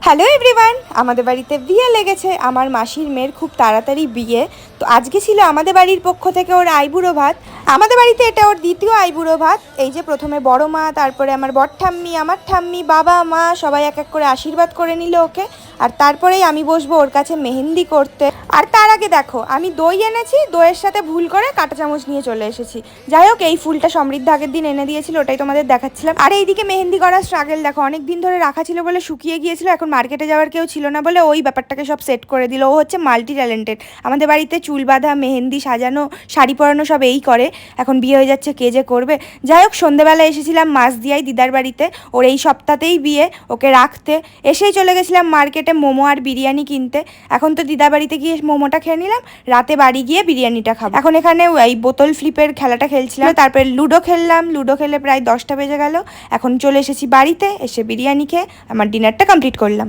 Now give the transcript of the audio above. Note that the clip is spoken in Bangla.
হ্যালো এভরিওয়ান, আমাদের বাড়িতে বিয়ে লেগেছে। আমার মাসির মেয়ের খুব তাড়াতাড়ি বিয়ে। তো আজকে ছিল আমাদের বাড়ির পক্ষ থেকে ওর আইবুড়ো ভাত। আমাদের বাড়িতে এটা ওর দ্বিতীয় আইবুড়ো ভাত। এই যে প্রথমে বড় মা, তারপরে আমার বড় ঠাম্মি, আমার ঠাম্মি, বাবা মা সবাই এক এক করে আশীর্বাদ করে নিল ওকে। আর তারপরেই আমি বসবো ওর কাছে মেহেন্দি করতে। আর তার আগে দেখো, আমি দই এনেছি, দইয়ের সাথে ভুল করে কাঁটা চামচ নিয়ে চলে এসেছি। যাই হোক, এই ফুলটা সমৃদ্ধ আগের দিন এনে দিয়েছিল, ওটাই তোমাদের দেখাচ্ছিলাম। আর এইদিকে মেহেন্দি করার স্ট্রাগল দেখো, অনেক দিন ধরে রাখা ছিল বলে শুকিয়ে গিয়েছিল, এখন মার্কেটে যাওয়ার কেউ ছিল না বলে ওই ব্যাপারটাকে সব সেট করে দিল। ও হচ্ছে মাল্টি ট্যালেন্টেড। আমাদের বাড়িতে চুল বাঁধা, মেহেন্দি সাজানো, শাড়ি পরানো সব এই করে। এখন বিয়ে হয়ে যাচ্ছে, কে যে করবে। যাই হোক, সন্ধ্যেবেলা এসেছিলাম মাসদিয়ায় দিদার বাড়িতে, ওর এই সপ্তাহতেই বিয়ে, ওকে রাখতে। এসেই চলে গেছিলাম মার্কেটে মোমো আর বিরিয়ানি কিনতে। এখন তো দিদার বাড়িতে গিয়ে মোমোটা খেয়ে নিলাম, রাতে বাড়ি গিয়ে বিরিয়ানিটা খাবো। এখন এখানে এই বোতল ফ্লিপের খেলাটা খেলছিলাম, তারপরে লুডো খেললাম। লুডো খেলে প্রায় 10টা বেজে গেল। এখন চলে এসেছি বাড়িতে, এসে বিরিয়ানি খেয়ে আমার ডিনারটা কমপ্লিট করলাম।